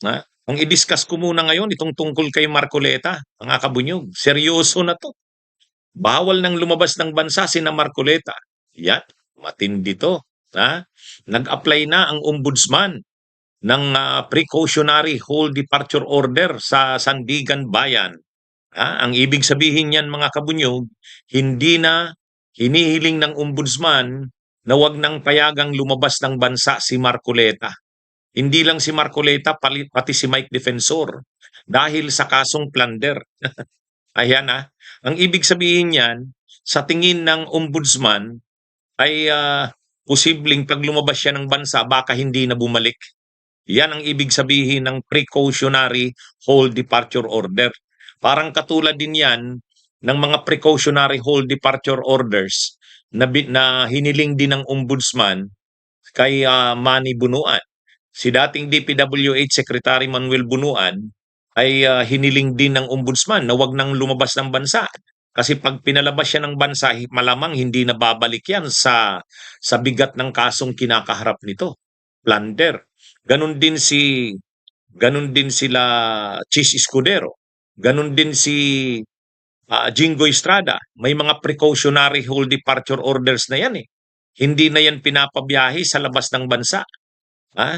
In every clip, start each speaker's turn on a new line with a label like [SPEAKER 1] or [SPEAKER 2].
[SPEAKER 1] Ha? Ang i-discuss ko muna ngayon itong tungkol kay Marcoleta, mga kabunyog. Seryoso na to. Bawal nang lumabas ng bansa sina Marcoleta. Yan, matindi to. Ha? Nag-apply na ang ombudsman ng precautionary whole departure order sa Sandigan Bayan. Ang ibig sabihin niyan mga kabunyog, hindi na hinihiling ng ombudsman na wag nang payagang lumabas ng bansa si Marcoleta. Hindi lang si Marcoleta, pati si Mike Defensor dahil sa kasong plunder. Ayan Ang ibig sabihin niyan, sa tingin ng ombudsman ay posibleng pag lumabas siya ng bansa baka hindi na bumalik. Yan ang ibig sabihin ng precautionary whole departure order. Parang katulad din yan ng mga precautionary whole departure orders na hiniling din ng ombudsman kay Manny Bunuan. Si dating DPWH Secretary Manuel Bunuan ay hiniling din ng ombudsman na wag nang lumabas ng bansa. Kasi pag pinalabas siya ng bansa, malamang hindi na babalik yan sa bigat ng kasong kinakaharap nito. Plunder. Ganun din sila Chis Escudero. Ganun din si Jingo Estrada. May mga precautionary whole departure orders na yan eh. Hindi na yan pinapabiyahe sa labas ng bansa. Ha?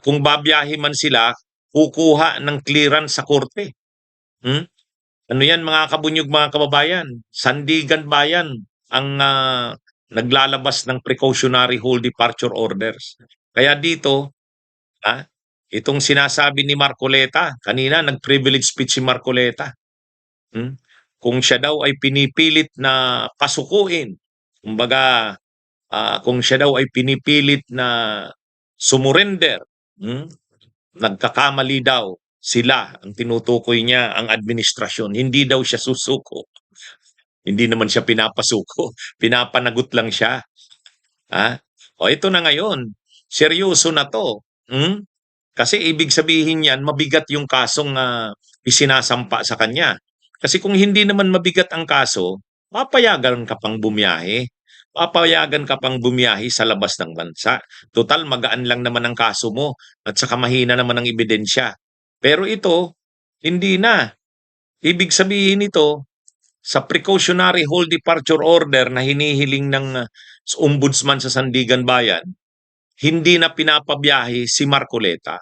[SPEAKER 1] Kung babiyahe man sila, kukuha ng clearance sa korte. Hmm? Ano yan mga kabunyog mga kababayan? Sandigan Bayan ang naglalabas ng precautionary whole departure orders. Kaya dito, ah, itong sinasabi ni Marcoleta, kanina nag-privilege speech si Marcoleta. Hmm? Kung siya daw ay pinipilit na pasukuin, kumbaga kung siya daw ay pinipilit na sumurrender, nagkakamali daw sila, ang tinutukoy niya ang administrasyon, hindi daw siya susuko. Hindi naman siya pinapasuko, pinapanagot lang siya. O ito na ngayon, seryoso na to. Kasi ibig sabihin yan, mabigat yung kasong isinasampa sa kanya. Kasi kung hindi naman mabigat ang kaso, papayagan ka pang bumiyahe. Papayagan ka pang bumiyahe sa labas ng bansa. Total, magaan lang naman ang kaso mo at saka mahina naman ang ebidensya. Pero ito, hindi na. Ibig sabihin nito, sa precautionary whole departure order na hinihiling ng ombudsman sa Sandigan Bayan, hindi na pinapabiyahe si Marcoleta.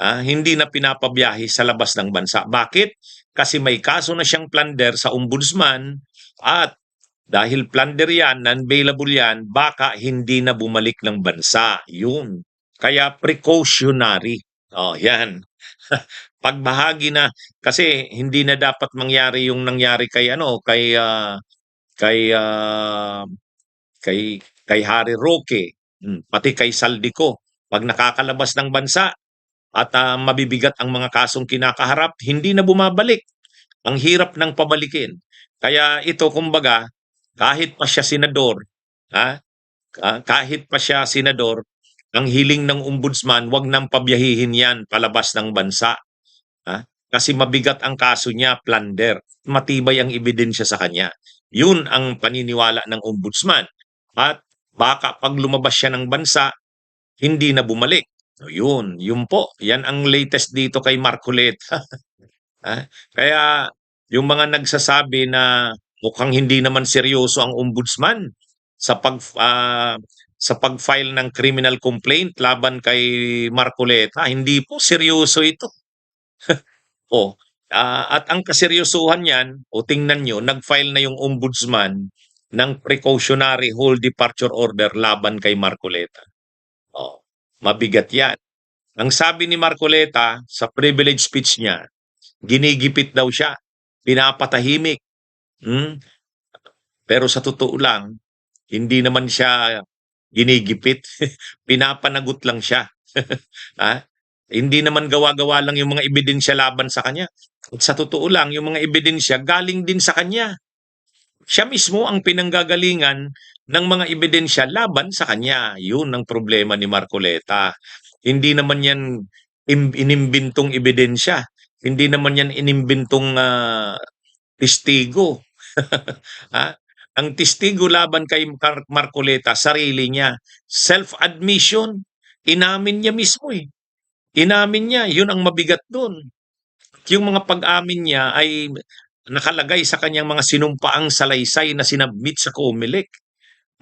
[SPEAKER 1] Hindi na pinapabiyahe sa labas ng bansa. Bakit? Kasi may kaso na siyang plunder sa ombudsman at dahil plunder yan, non-bailable yan, baka hindi na bumalik ng bansa. Yun. Kaya precautionary. Yan. Pagbahagi na kasi hindi na dapat mangyari yung nangyari kay kay ah, kay Harry Roque, pati kay Saldico. Pag nakakalabas ng bansa at mabibigat ang mga kasong kinakaharap, hindi na bumabalik. Ang hirap ng pabalikin. Kaya ito kumbaga, kahit pa siya senador, ha, kahit pa siya senador, ang hiling ng ombudsman, wag nang pabiyahihin yan palabas ng bansa. Kasi mabigat ang kaso niya, plunder. Matibay ang ebidensya sa kanya. Yun ang paniniwala ng ombudsman. At baka pag lumabas siya ng bansa, hindi na bumalik. So, yun po. Yan ang latest dito kay Marcoleta. Kaya yung mga nagsasabi na mukhang hindi naman seryoso ang ombudsman sa sa pag-file ng criminal complaint laban kay Marcoleta, hindi po seryoso ito. At ang kaseryosohan niyan, tingnan nyo, nag-file na yung ombudsman ng precautionary whole departure order laban kay Marcoleta. Mabigat yan. Ang sabi ni Marcoleta sa privilege speech niya, ginigipit daw siya, pinapatahimik. Pero sa totoo lang, hindi naman siya ginigipit, pinapanagot lang siya. Hindi naman gawa-gawa lang yung mga ebidensya laban sa kanya. At sa totoo lang, yung mga ebidensya galing din sa kanya. Siya mismo ang pinanggagalingan ng mga ebidensya laban sa kanya. Yun ang problema ni Marcoleta. Hindi naman yan inimbintong ebidensya. Hindi naman yan inimbintong testigo. Ang testigo laban kay Marcoleta, sarili niya. Self-admission. Inamin niya mismo eh. Inamin niya, yun ang mabigat dun. Yung mga pag-amin niya ay nakalagay sa kanyang mga sinumpaang salaysay na sinabmit sa COMELEC.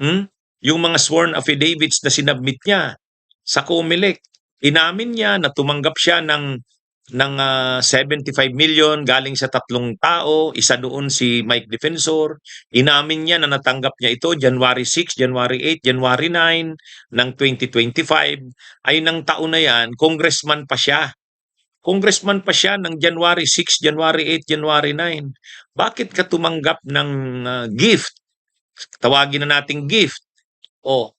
[SPEAKER 1] Hmm? Yung mga sworn affidavits na sinabmit niya sa COMELEC, inamin niya na tumanggap siya ng 75 million galing sa tatlong tao, isa doon si Mike Defensor. Inamin niya na natanggap niya ito January 6, January 8, January 9 ng 2025. Ay ng taon na yan, congressman pa siya. Congressman pa siya ng January 6, January 8, January 9. Bakit ka tumanggap ng gift? Tawagin na nating gift. O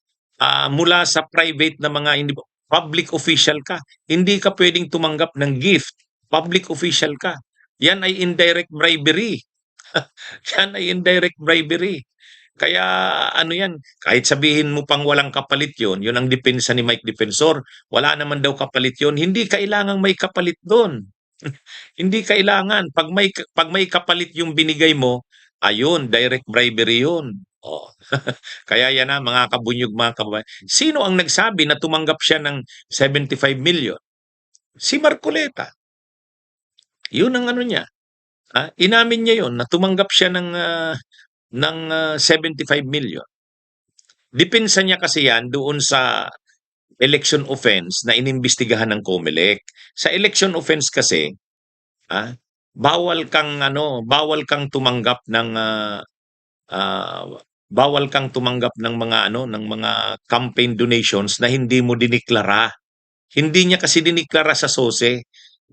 [SPEAKER 1] mula sa private na mga public official ka. Hindi ka pwedeng tumanggap ng gift. Public official ka. Yan ay indirect bribery. Yan ay indirect bribery. Kaya ano yan, kahit sabihin mo pang walang kapalit yun ang depensa ni Mike Defensor. Wala naman daw kapalit yun. Hindi kailangang may kapalit doon. Hindi kailangan. Pag may kapalit yung binigay mo, ayun, direct bribery yun. Oh. Kaya yan na, mga kabunyog, mga kababayan. Sino ang nagsabi na tumanggap siya ng 75 million? Si Marcoleta. Yun ang ano niya. Inamin niya yun na tumanggap siya ng 75 million. Depensa niya kasi yan doon sa election offense na inimbestigahan ng COMELEC. Sa election offense kasi, ah, bawal kang tumanggap ng ah, bawal kang tumanggap ng mga campaign donations na hindi mo diniklara. Hindi niya kasi diniklara sa SOSE.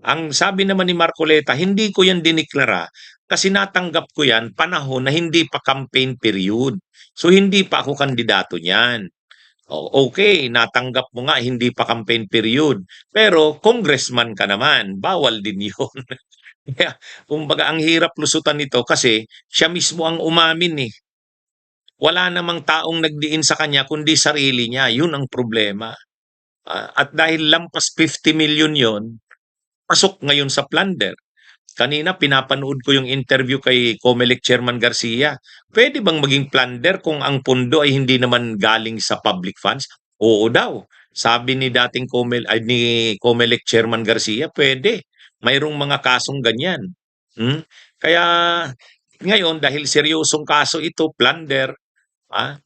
[SPEAKER 1] Ang sabi naman ni Marcoleta, hindi ko yan diniklara kasi natanggap ko yan panahon na hindi pa campaign period. So hindi pa ako kandidato niyan. Okay, natanggap mo nga hindi pa campaign period. Pero congressman ka naman, bawal din yun. Kaya, kumbaga, ang hirap lusutan nito kasi siya mismo ang umamin eh. Wala namang taong nagdiin sa kanya kundi sarili niya. Yun ang problema. At dahil lampas 50 million yon, pasok ngayon sa plunder. Kanina pinapanood ko yung interview kay COMELEC Chairman Garcia. Pwede bang maging plunder kung ang pondo ay hindi naman galing sa public funds? Oo daw. Sabi ni dating ni COMELEC Chairman Garcia, pwede. Mayroong mga kasong ganyan. Hmm? Kaya ngayon dahil seryosong kaso ito, plunder, Ah,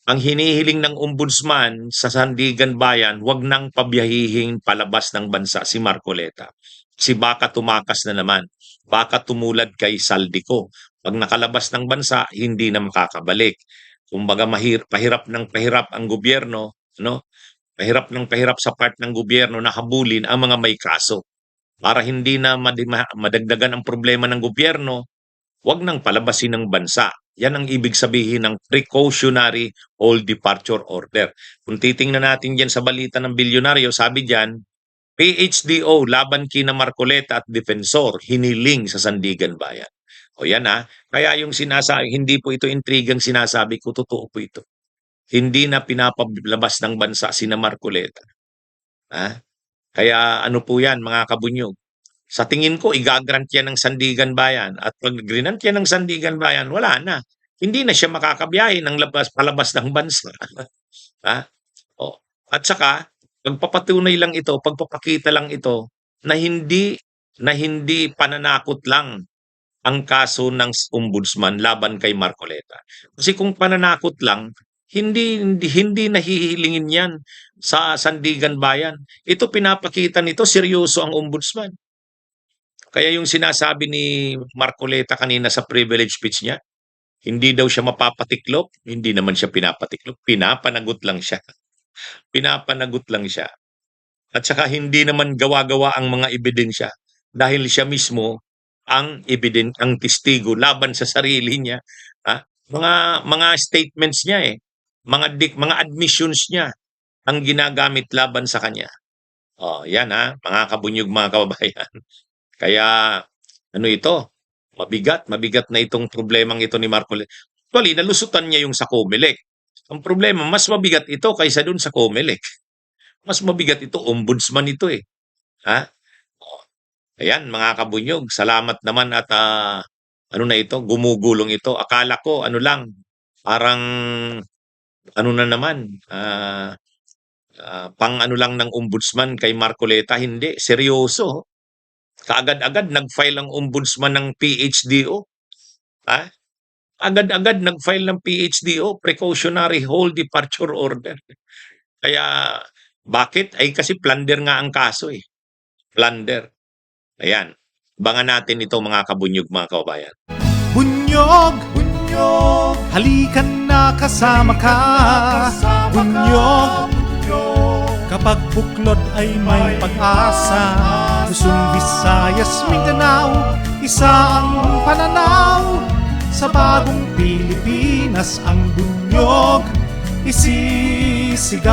[SPEAKER 1] ang hinihiling ng ombudsman sa Sandigan Bayan, wag nang pabiyahihing palabas ng bansa si Marcoleta. Si baka tumakas na naman. Baka tumulad kay Saldico. Pag nakalabas ng bansa, hindi na makakabalik. Kumbaga pahirap ng pahirap ang gobyerno, no? Pahirap ng pahirap sa part ng gobyerno na habulin ang mga may kaso. Para hindi na madagdagan ang problema ng gobyerno, wag nang palabasin ng bansa. Yan ang ibig sabihin ng precautionary all departure order. Kung titingnan natin diyan sa balita ng bilyonaryo, sabi diyan, PHDO laban kina Marcoleta at Defensor hiniling sa Sandigan Bayan. O yan kaya yung sinasabi, hindi po ito intrigang sinasabi ko, totoo po ito. Hindi na pinapalabas ng bansa sina Marcoleta. Ha? Kaya ano po yan mga kabunyog? Sa tingin ko, igagrant yan ng Sandigan Bayan. At pag grinant yan ng Sandigan Bayan, wala na. Hindi na siya makakabiyahe ng palabas ng bansa. ha? O. At saka, pagpapatunay lang ito, pagpapakita lang ito, na hindi pananakot lang ang kaso ng ombudsman laban kay Marcoleta. Kasi kung pananakot lang, hindi nahihilingin yan sa Sandigan Bayan. Ito pinapakita nito, seryoso ang ombudsman. Kaya yung sinasabi ni Marcoleta kanina sa privilege speech niya, hindi daw siya mapapatiklop, hindi naman siya pinapatiklop, pinapanagot lang siya. Pinapanagot lang siya. At saka hindi naman gawa-gawa ang mga ebidensya dahil siya mismo ang testigo laban sa sarili niya. Mga statements niya mga admissions niya ang ginagamit laban sa kanya. Yan mga kabunyog, mga kababayan. Kaya mabigat na itong problemang ito ni Marcoleta. Actually, nalusutan niya yung sa COMELEC. Ang problema, mas mabigat ito kaysa dun sa COMELEC. Mas mabigat ito, ombudsman ito eh. Ha? Ayan, mga kabunyog, salamat naman at gumugulong ito. Akala ko, parang, na naman, pang ano lang ng ombudsman kay Marcoleta, hindi, seryoso. Kaagad-agad nag-file ang ombudsman ng PHDO, ha? Agad-agad nag-file ng PHDO, precautionary hold departure order. Kaya bakit? Ay kasi plunder nga ang kaso eh. Plunder. Ayan. Abangan natin ito mga kabunyog, mga kababayan.
[SPEAKER 2] Bunyog, bunyog, halikan na kasama ka. Bunyog, kapag buklod ay may pag-asa. Luzon, Visayas, Mindanao, isa ang pananaw. Sa bagong Pilipinas ang bunyog isisigaw.